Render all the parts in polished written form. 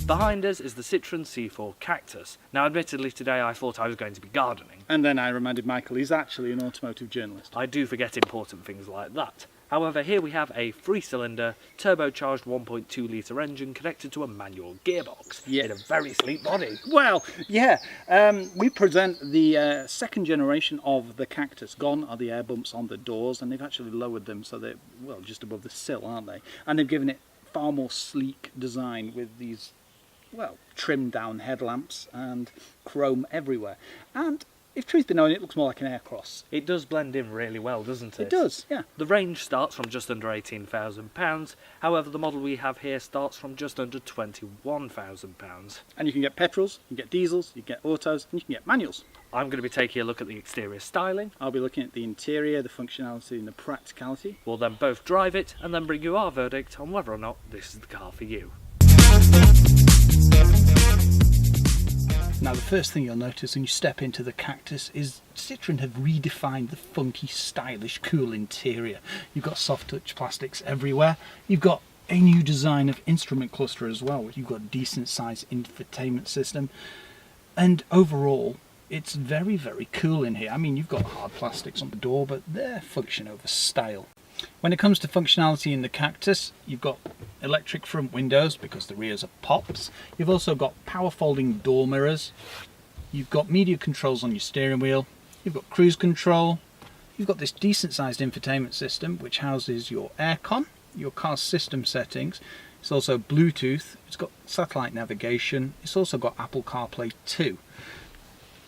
Behind us is the Citroen C4 Cactus. Now admittedly today I thought I was going to be gardening. And then I reminded Michael he's actually an automotive journalist. I do forget important things like that. However, here we have a 3-cylinder, turbocharged 1.2 litre engine connected to a manual gearbox in a very sleek body. Well, yeah, we present the second generation of the Cactus. Gone are the air bumps on the doors, and they've actually lowered them so they're, well, just above the sill, aren't they? And they've given it far more sleek design with these, well, trimmed down headlamps and chrome everywhere. And if truth be known, it looks more like an Aircross. It does blend in really well, doesn't it? It does, yeah. The range starts from just under £18,000, however the model we have here starts from just under £21,000. And you can get petrols, you can get diesels, you can get autos, and you can get manuals. I'm going to be taking a look at the exterior styling. I'll be looking at the interior, the functionality and the practicality. We'll then both drive it and then bring you our verdict on whether or not this is the car for you. Now the first thing you'll notice when you step into the Cactus is Citroen have redefined the funky, stylish, cool interior. You've got soft touch plastics everywhere. You've got a new design of instrument cluster as well. You've got a decent sized infotainment system. And overall, it's very, very cool in here. I mean, you've got hard plastics on the door, but they're function over style. When it comes to functionality in the Cactus, you've got electric front windows because the rears are pops. You've also got power folding door mirrors. You've got media controls on your steering wheel. You've got cruise control. You've got this decent sized infotainment system which houses your aircon, your car system settings. It's also Bluetooth. It's got satellite navigation. It's also got Apple CarPlay 2.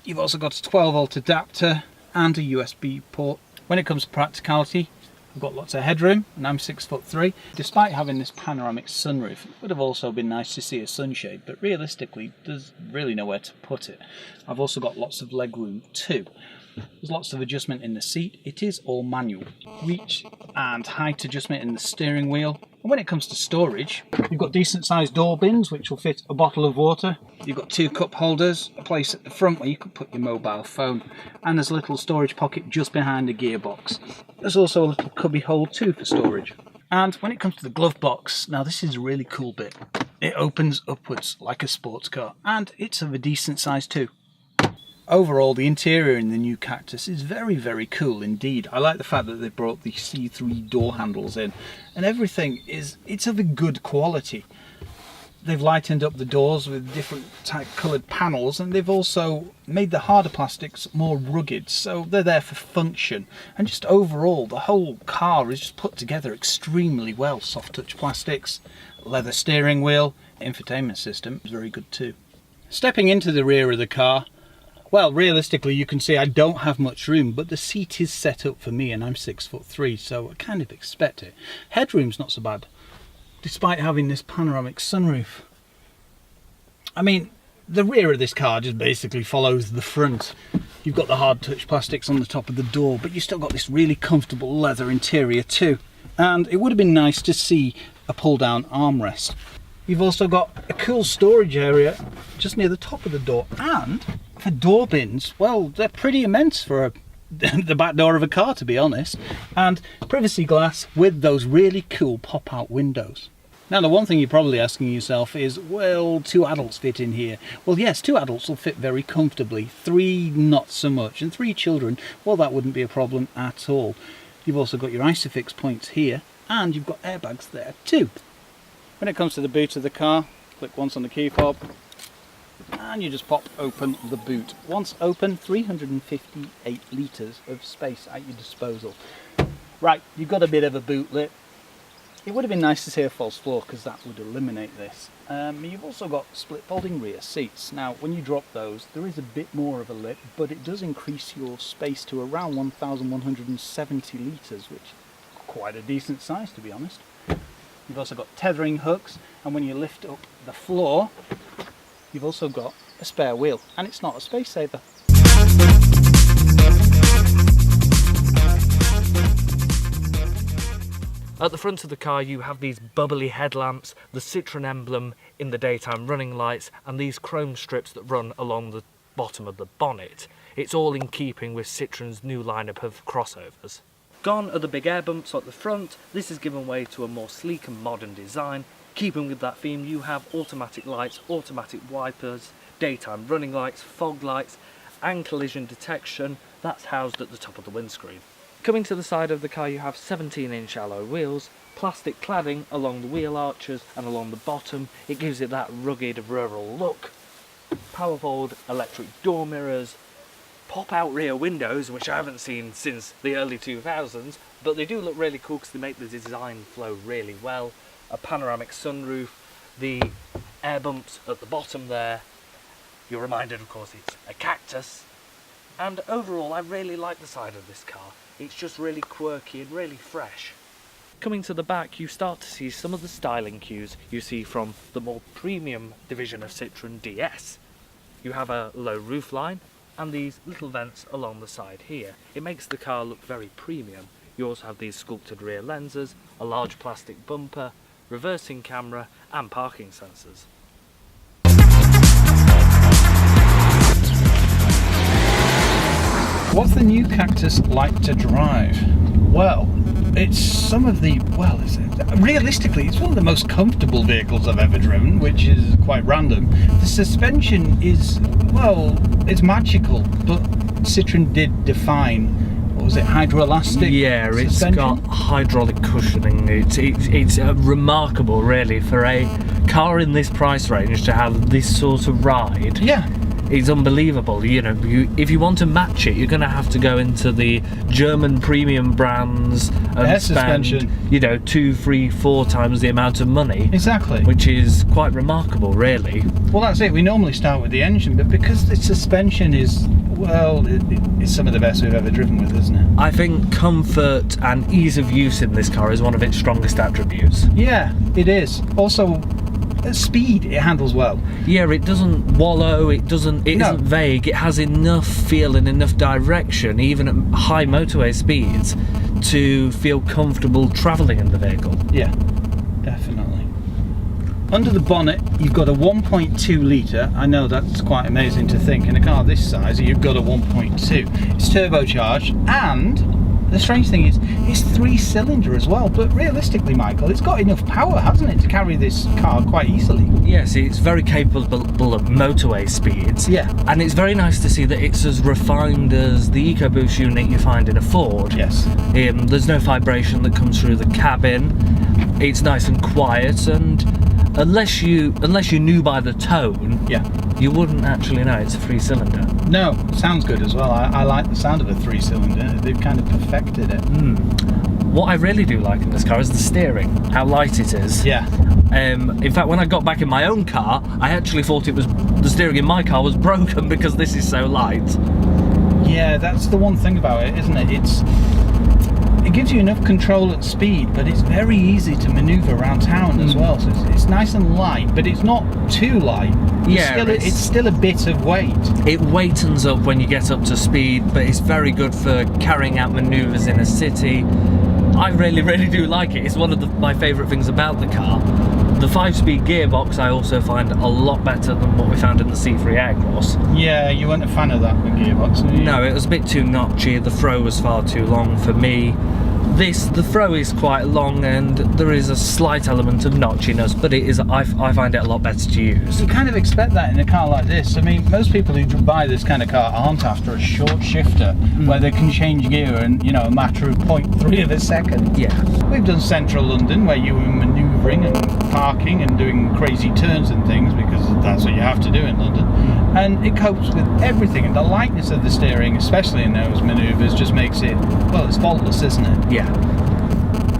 You've also got a 12-volt adapter and a USB port. When it comes to practicality, we've got lots of headroom, and I'm 6'3". Despite having this panoramic sunroof, it would have also been nice to see a sunshade, but realistically, there's really nowhere to put it. I've also got lots of legroom too. There's lots of adjustment in the seat. It is all manual. Reach and height adjustment in the steering wheel. And when it comes to storage, you've got decent sized door bins which will fit a bottle of water. You've got 2 cup holders, a place at the front where you can put your mobile phone, and there's a little storage pocket just behind the gearbox. There's also a little cubby hole too for storage. And when it comes to the glove box, now this is a really cool bit. It opens upwards like a sports car, and it's of a decent size too. Overall, the interior in the new Cactus is very, very cool indeed. I like the fact that they brought the C3 door handles in, and everything it's of a good quality. They've lightened up the doors with different type coloured panels, and they've also made the harder plastics more rugged, so they're there for function. And just overall, the whole car is just put together extremely well. Soft touch plastics, leather steering wheel, infotainment system is very good too. Stepping into the rear of the car, well, realistically, you can see I don't have much room, but the seat is set up for me, and I'm 6'3", so I kind of expect it. Headroom's not so bad, despite having this panoramic sunroof. I mean, the rear of this car just basically follows the front. You've got the hard touch plastics on the top of the door, but you've still got this really comfortable leather interior too. And it would have been nice to see a pull-down armrest. You've also got a cool storage area just near the top of the door, and for door bins, well, they're pretty immense for the back door of a car, to be honest. And privacy glass with those really cool pop-out windows. Now, the one thing you're probably asking yourself is, will 2 adults fit in here? Well, yes, 2 adults will fit very comfortably. 3 not so much, and 3 children, well, that wouldn't be a problem at all. You've also got your ISOFIX points here, and you've got airbags there too. When it comes to the boot of the car, click once on the key fob and you just pop open the boot. Once open, 358 litres of space at your disposal. Right, you've got a bit of a boot lip. It would have been nice to see a false floor because that would eliminate this. You've also got split folding rear seats. Now when you drop those, there is a bit more of a lip, but it does increase your space to around 1,170 litres, which is quite a decent size, to be honest. You've also got tethering hooks, and when you lift up the floor, you've also got a spare wheel, and it's not a space saver. At the front of the car you have these bubbly headlamps, the Citroen emblem in the daytime running lights, and these chrome strips that run along the bottom of the bonnet. It's all in keeping with Citroen's new lineup of crossovers. Gone are the big air bumps at the front. This has given way to a more sleek and modern design. Keeping with that theme, you have automatic lights, automatic wipers, daytime running lights, fog lights, and collision detection. That's housed at the top of the windscreen. Coming to the side of the car, you have 17-inch alloy wheels, plastic cladding along the wheel arches and along the bottom. It gives it that rugged rural look. Power-fold electric door mirrors, pop-out rear windows, which I haven't seen since the early 2000s, but they do look really cool because they make the design flow really well. A panoramic sunroof, the air bumps at the bottom there. You're reminded, of course, it's a Cactus. And overall, I really like the side of this car. It's just really quirky and really fresh. Coming to the back, you start to see some of the styling cues you see from the more premium division of Citroen DS. You have a low roofline and these little vents along the side here. It makes the car look very premium. You also have these sculpted rear lenses, a large plastic bumper, reversing camera and parking sensors. What's the new Cactus like to drive? Well, it's some of the, realistically, it's one of the most comfortable vehicles I've ever driven, which is quite random. The suspension is, it's magical, but Citroen did define, what was it, hydroelastic it's suspension? got hydraulic cushioning. It's remarkable, really, for a car in this price range to have this sort of ride. Yeah. It's unbelievable. If you want to match it, you're going to have to go into the German premium brands and Air spend, suspension. 2, 3, 4 times the amount of money. Exactly. Which is quite remarkable, really. Well, that's it. We normally start with the engine, but because the suspension is, it's some of the best we've ever driven with, isn't it? I think comfort and ease of use in this car is one of its strongest attributes. Yeah, it is. Also, at speed, it handles well. Yeah, it doesn't wallow, it isn't vague, it has enough feel and enough direction, even at high motorway speeds, to feel comfortable travelling in the vehicle. Yeah, definitely. Under the bonnet, you've got a 1.2 litre. I know that's quite amazing to think. In a car this size, you've got a 1.2. It's turbocharged, and the strange thing is, it's 3-cylinder as well, but realistically, Michael, it's got enough power, hasn't it, to carry this car quite easily? Yes, it's very capable of motorway speeds. Yeah. And it's very nice to see that it's as refined as the EcoBoost unit you find in a Ford. Yes. There's no vibration that comes through the cabin. It's nice and quiet, and unless you knew by the tone, you wouldn't actually know it's a 3-cylinder. No, sounds good as well. I like the sound of a 3-cylinder. They've kind of perfected it. What I really do like in this car is the steering, how light it is. Yeah. In fact, when I got back in my own car, I actually thought the steering in my car was broken because this is so light. Yeah, that's the one thing about it, isn't it? It gives you enough control at speed, but it's very easy to manoeuvre around town as well. So it's nice and light, but it's not too light. It's still a bit of weight. It weightens up when you get up to speed, but it's very good for carrying out manoeuvres in a city. I really, really do like it. It's one of my favourite things about the car. The 5-speed gearbox I also find a lot better than what we found in the C3 Aircross. Yeah, you weren't a fan of that gearbox, were you? No, it was a bit too notchy. The throw was far too long for me. The throw is quite long and there is a slight element of notchiness, but I find it a lot better to use. You kind of expect that in a car like this. I mean, most people who buy this kind of car aren't after a short shifter where they can change gear in, a matter of 0.3 of a second. Yeah. We've done central London where you were manoeuvring and parking and doing crazy turns and things because that's what you have to do in London. And it copes with everything, and the lightness of the steering, especially in those manoeuvres, just makes it, it's faultless, isn't it? Yeah.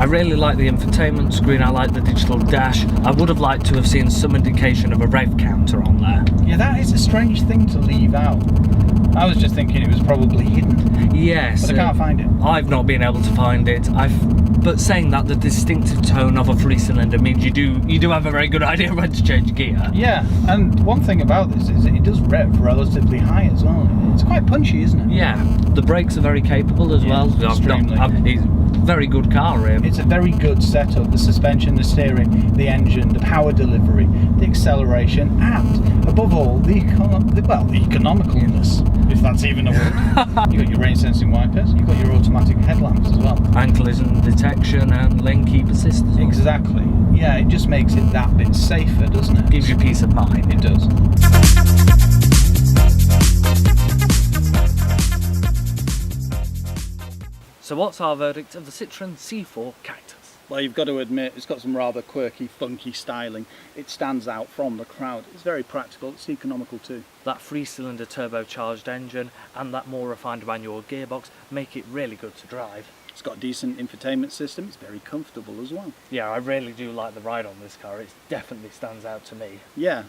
I really like the infotainment screen, I like the digital dash. I would have liked to have seen some indication of a rev counter on there. Yeah, that is a strange thing to leave out. I was just thinking it was probably hidden. Yes. But I can't find it. I've not been able to find it. But saying that, the distinctive tone of a 3-cylinder means you do have a very good idea when to change gear. Yeah, and one thing about this is it does rev relatively high as well. It's quite punchy, isn't it? Yeah, the brakes are very capable as well. Extremely. Very good car. It's a very good setup. The suspension, the steering, the engine, the power delivery, the acceleration, and above all, the economicalness, if that's even a word. You've got your rain sensing wipers, you've got your automatic headlamps as well. well. And collision detection and lane keep assist as well. Exactly. Yeah, it just makes it that bit safer, doesn't it? Gives you peace of mind. It does. So what's our verdict of the Citroen C4 Cactus? Well, you've got to admit, it's got some rather quirky, funky styling. It stands out from the crowd. It's very practical, it's economical too. That 3-cylinder turbocharged engine and that more refined manual gearbox make it really good to drive. It's got a decent infotainment system, it's very comfortable as well. Yeah, I really do like the ride on this car. It definitely stands out to me. Yeah,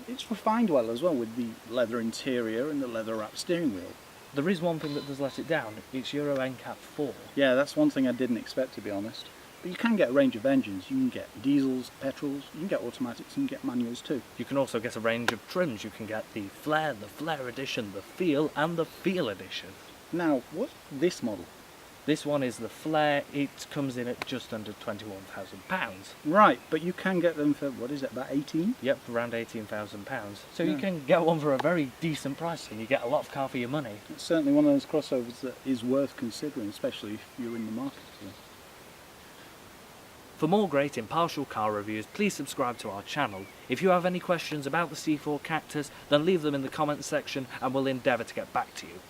it's refined well as well with the leather interior and the leather wrapped steering wheel. There is one thing that does let it down. It's Euro NCAP 4. Yeah, that's one thing I didn't expect, to be honest. But you can get a range of engines. You can get diesels, petrols, you can get automatics, you can get manuals too. You can also get a range of trims. You can get the Flare Edition, the Feel and the Feel Edition. Now, what's this model? This one is the Flare. It comes in at just under £21,000. Right, but you can get them for, what is it, about 18? Yep, around £18,000. So Yeah. you can get one for a very decent price and you get a lot of car for your money. It's certainly one of those crossovers that is worth considering, especially if you're in the market for them. For more great impartial car reviews, please subscribe to our channel. If you have any questions about the C4 Cactus, then leave them in the comments section and we'll endeavour to get back to you.